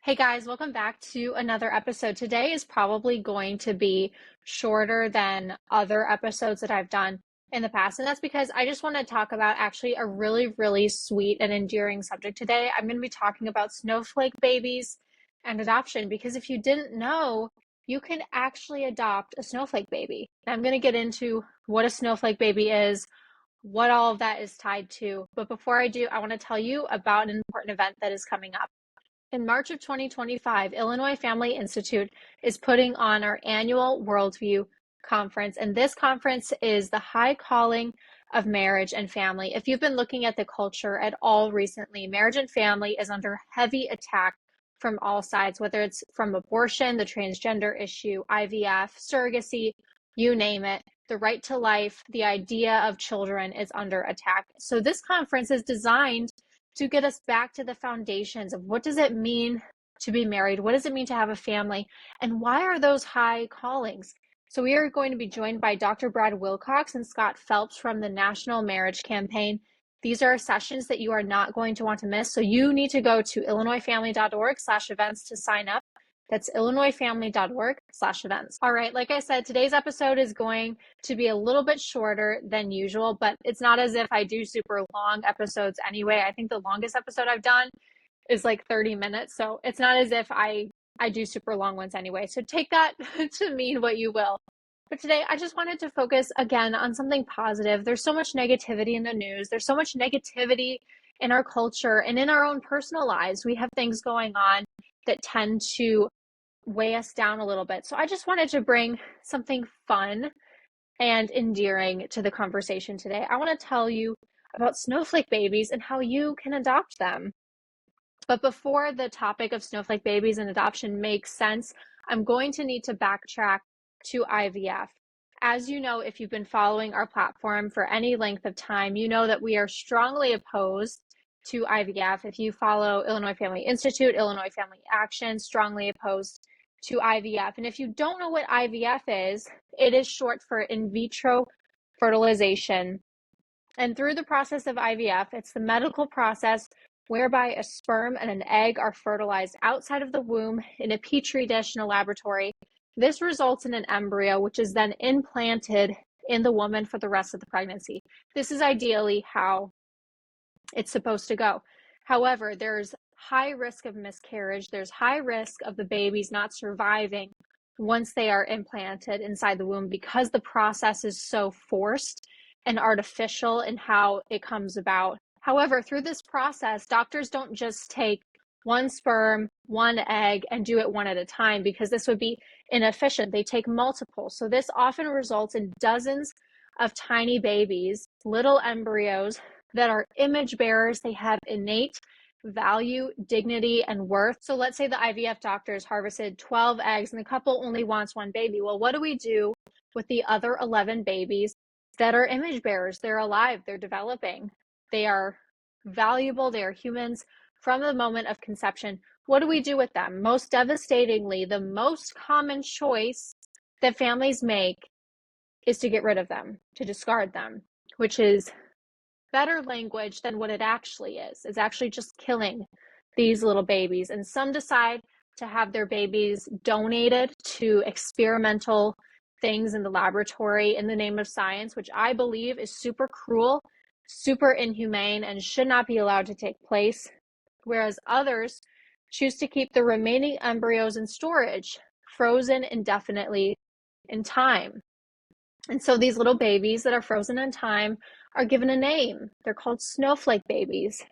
Hey guys, welcome back to another episode. Today is probably going to be shorter than other episodes that I've done in the past. And that's because I just want to talk about actually a really, really sweet and endearing subject today. I'm going to be talking about snowflake babies and adoption because if you didn't know, you can actually adopt a snowflake baby. And I'm going to get into what a snowflake baby is, what all of that is tied to. But before I do, I want to tell you about an important event that is coming up. In March of 2025, Illinois Family Institute is putting on our annual Worldview Conference, and this conference is the high calling of marriage and family. If you've been looking at the culture at all recently, marriage and family is under heavy attack from all sides, whether it's from abortion, the transgender issue, IVF, surrogacy, you name it. The right to life, the idea of children is under attack. So this conference is designed to get us back to the foundations of what does it mean to be married? What does it mean to have a family? And why are those high callings? So we are going to be joined by Dr. Brad Wilcox and Scott Phelps from the National Marriage Campaign. These are sessions that you are not going to want to miss. So you need to go to illinoisfamily.org/events to sign up. That's illinoisfamily.org/events. All right, like I said, today's episode is going to be a little bit shorter than usual, but it's not as if I do super long episodes anyway. I think the longest episode I've done is like 30 minutes. So it's not as if I do super long ones anyway. So take that to mean what you will. But today I just wanted to focus again on something positive. There's so much negativity in the news. There's so much negativity in our culture and in our own personal lives. We have things going on that tend to weigh us down a little bit. So I just wanted to bring something fun and endearing to the conversation today. I want to tell you about snowflake babies and how you can adopt them. But before the topic of snowflake babies and adoption makes sense, I'm going to need to backtrack to IVF. As you know, if you've been following our platform for any length of time, you know that we are strongly opposed to IVF. If you follow Illinois Family Institute, Illinois Family Action, strongly opposed to IVF. And if you don't know what IVF is, it is short for in vitro fertilization. And through the process of IVF, it's the medical process whereby a sperm and an egg are fertilized outside of the womb in a petri dish in a laboratory. This results in an embryo, which is then implanted in the woman for the rest of the pregnancy. This is ideally how it's supposed to go. However, there's high risk of miscarriage. There's high risk of the babies not surviving once they are implanted inside the womb because the process is so forced and artificial in how it comes about. However, through this process, doctors don't just take one sperm, one egg, and do it one at a time because this would be inefficient. They take multiple. So this often results in dozens of tiny babies, little embryos that are image bearers. They have innate value, dignity, and worth. So let's say the IVF doctors harvested 12 eggs and the couple only wants one baby. Well, what do we do with the other 11 babies that are image bearers? They're alive, they're developing, they are valuable, they are humans from the moment of conception. What do we do with them? Most devastatingly, the most common choice that families make is to get rid of them, to discard them, which is better language than what it actually is. It's actually just killing these little babies. And some decide to have their babies donated to experimental things in the laboratory in the name of science, which I believe is super cruel, super inhumane, and should not be allowed to take place. Whereas others choose to keep the remaining embryos in storage, frozen indefinitely in time. And so these little babies that are frozen in time are given a name. They're called snowflake babies.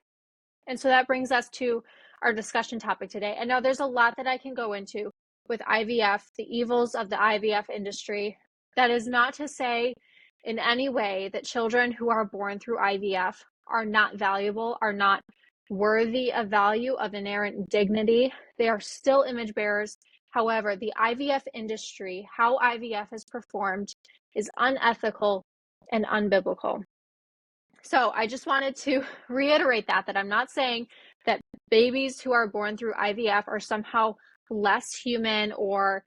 And so that brings us to our discussion topic today. And now there's a lot that I can go into with IVF, the evils of the IVF industry. That is not to say in any way that children who are born through IVF are not valuable, are not worthy of value, of inherent dignity. They are still image bearers. However, the IVF industry, how IVF is performed, is unethical and unbiblical. So I just wanted to reiterate that I'm not saying that babies who are born through IVF are somehow less human or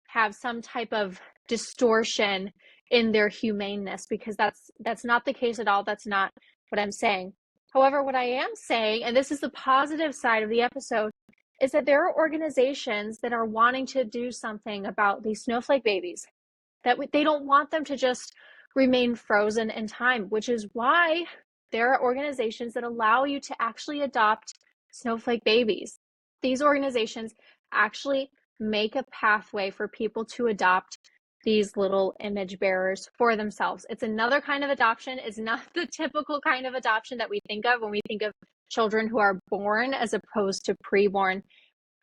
have some type of distortion in their humaneness, because that's not the case at all. That's not what I'm saying. However, what I am saying, and this is the positive side of the episode, is that there are organizations that are wanting to do something about these snowflake babies, that they don't want them to just remain frozen in time, which is why there are organizations that allow you to actually adopt snowflake babies. These organizations actually make a pathway for people to adopt these little image bearers for themselves. It's another kind of adoption. It's not the typical kind of adoption that we think of when we think of children who are born as opposed to preborn.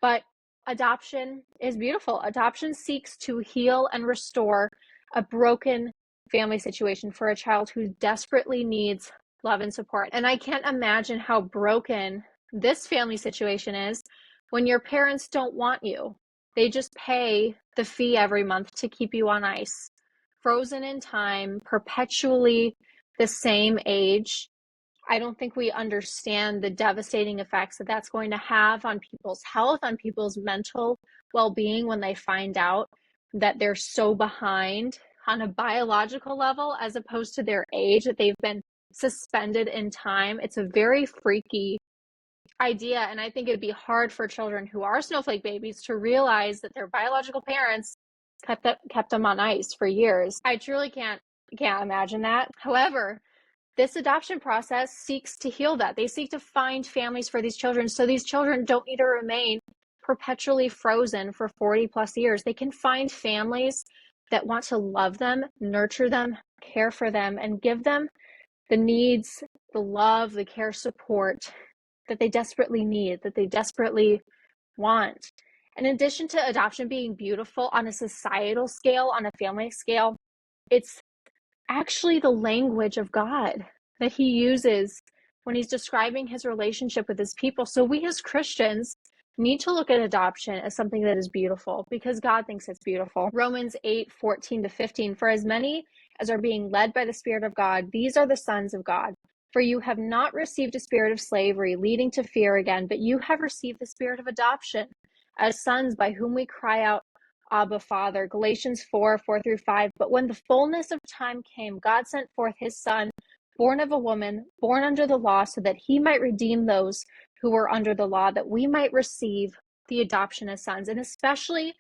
But adoption is beautiful. Adoption seeks to heal and restore a broken family situation for a child who desperately needs love and support. And I can't imagine how broken this family situation is when your parents don't want you. They just pay the fee every month to keep you on ice, frozen in time, perpetually the same age. I don't think we understand the devastating effects that that's going to have on people's health, on people's mental well-being when they find out that they're so behind on a biological level as opposed to their age, that they've been suspended in time. It's a very freaky idea, and I think it'd be hard for children who are snowflake babies to realize that their biological parents kept them on ice for years. I truly can't imagine that. However, this adoption process seeks to heal that. They seek to find families for these children so these children don't need to remain perpetually frozen for 40 plus years. They can find families that want to love them, nurture them, care for them, and give them the needs, the love, the care, support that they desperately need, that they desperately want. In addition to adoption being beautiful on a societal scale, on a family scale, it's actually the language of God that he uses when he's describing his relationship with his people. So we as Christians need to look at adoption as something that is beautiful because God thinks it's beautiful. Romans 8:14-15, for as many as are being led by the Spirit of God, these are the sons of God. For you have not received a spirit of slavery leading to fear again, but you have received the spirit of adoption as sons, by whom we cry out, Abba, Father. Galatians 4:4-5. But when the fullness of time came, God sent forth his Son, born of a woman, born under the law, so that he might redeem those who were under the law, that we might receive the adoption as sons. And especially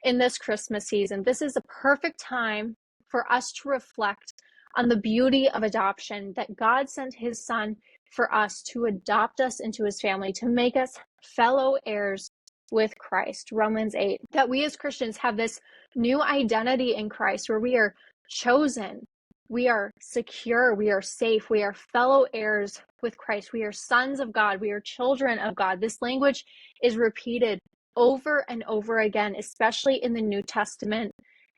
in this Christmas season, this is a perfect time for us to reflect on the beauty of adoption, that God sent his Son for us to adopt us into his family, to make us fellow heirs with Christ. Romans 8, that we as Christians have this new identity in Christ where we are chosen, we are secure, we are safe, we are fellow heirs with Christ, we are sons of God, we are children of God. This language is repeated over and over again, especially in the New Testament,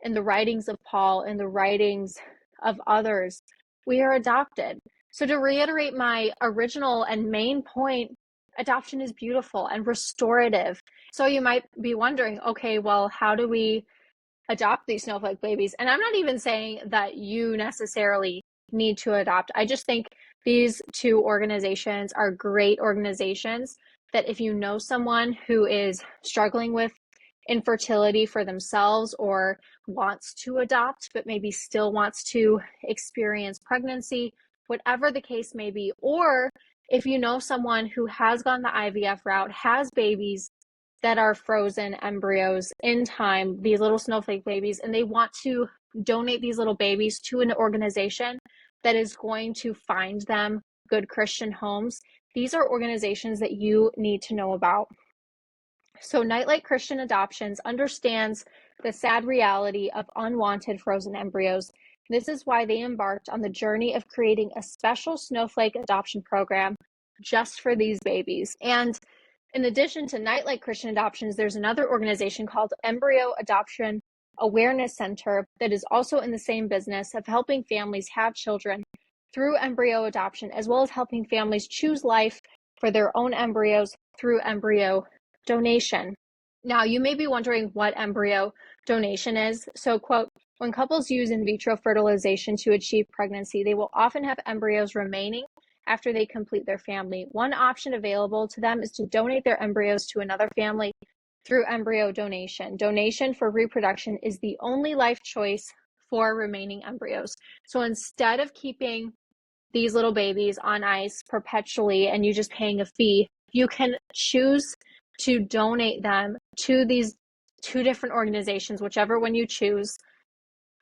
in the writings of Paul, in the writings of others. We are adopted. So to reiterate my original and main point, adoption is beautiful and restorative. So you might be wondering, okay, well, how do we adopt these snowflake babies? And I'm not even saying that you necessarily need to adopt. I just think these two organizations are great organizations that if you know someone who is struggling with infertility for themselves or wants to adopt, but maybe still wants to experience pregnancy, whatever the case may be, or if you know someone who has gone the IVF route, has babies that are frozen embryos in time, these little snowflake babies, and they want to donate these little babies to an organization that is going to find them good Christian homes, these are organizations that you need to know about. So Nightlight Christian Adoptions understands the sad reality of unwanted frozen embryos. This is why they embarked on the journey of creating a special snowflake adoption program just for these babies. And in addition to Nightlight Christian Adoptions, there's another organization called Embryo Adoption Awareness Center that is also in the same business of helping families have children through embryo adoption, as well as helping families choose life for their own embryos through embryo donation. Now, you may be wondering what embryo donation is. So, quote, when couples use in vitro fertilization to achieve pregnancy, they will often have embryos remaining after they complete their family. One option available to them is to donate their embryos to another family through embryo donation. Donation for reproduction is the only life choice for remaining embryos. So instead of keeping these little babies on ice perpetually and you just paying a fee, you can choose to donate them to these 2 different organizations, whichever one you choose,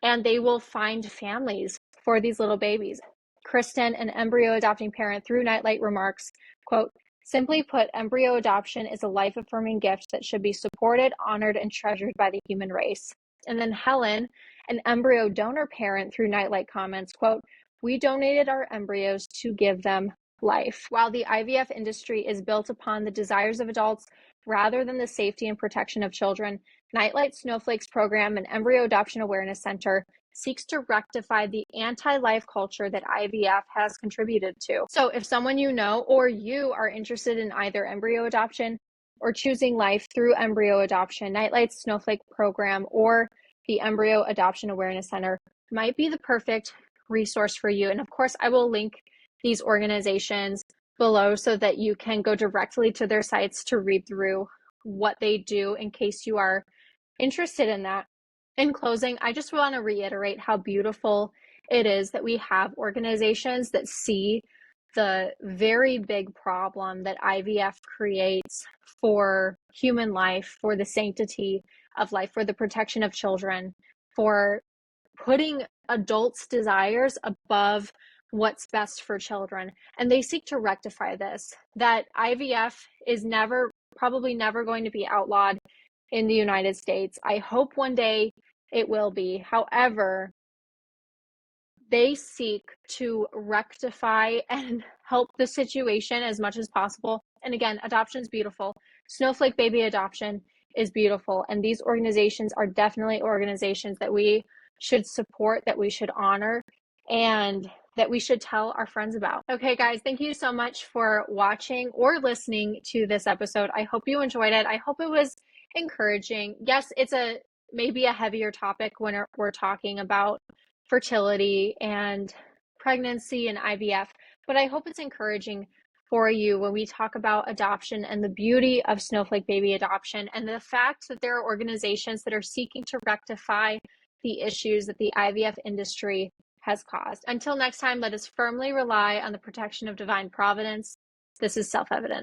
and they will find families for these little babies. Kristen, an embryo adopting parent through Nightlight, remarks, quote, "Simply put, embryo adoption is a life-affirming gift that should be supported, honored, and treasured by the human race." And then Helen, an embryo donor parent through Nightlight, comments, quote, "We donated our embryos to give them life." While the IVF industry is built upon the desires of adults rather than the safety and protection of children, Nightlight Snowflake's program and Embryo Adoption Awareness Center seeks to rectify the anti-life culture that IVF has contributed to. So if someone you know or you are interested in either embryo adoption or choosing life through embryo adoption, Nightlight's Snowflake program or the Embryo Adoption Awareness Center might be the perfect resource for you. And of course, I will link these organizations below so that you can go directly to their sites to read through what they do in case you are interested in that. In closing, I just want to reiterate how beautiful it is that we have organizations that see the very big problem that IVF creates for human life, for the sanctity of life, for the protection of children, for putting adults' desires above what's best for children. And they seek to rectify this, that IVF is probably never going to be outlawed in the United States. I hope one day it will be. However, they seek to rectify and help the situation as much as possible. And again, adoption is beautiful. Snowflake baby adoption is beautiful. And these organizations are definitely organizations that we should support, that we should honor, and that we should tell our friends about. Okay, guys, thank you so much for watching or listening to this episode. I hope you enjoyed it. I hope it was encouraging. Yes, it's maybe a heavier topic when we're talking about fertility and pregnancy and IVF, but I hope it's encouraging for you when we talk about adoption and the beauty of Snowflake baby adoption and the fact that there are organizations that are seeking to rectify the issues that the IVF industry has caused. Until next time, let us firmly rely on the protection of divine providence. This is self-evident.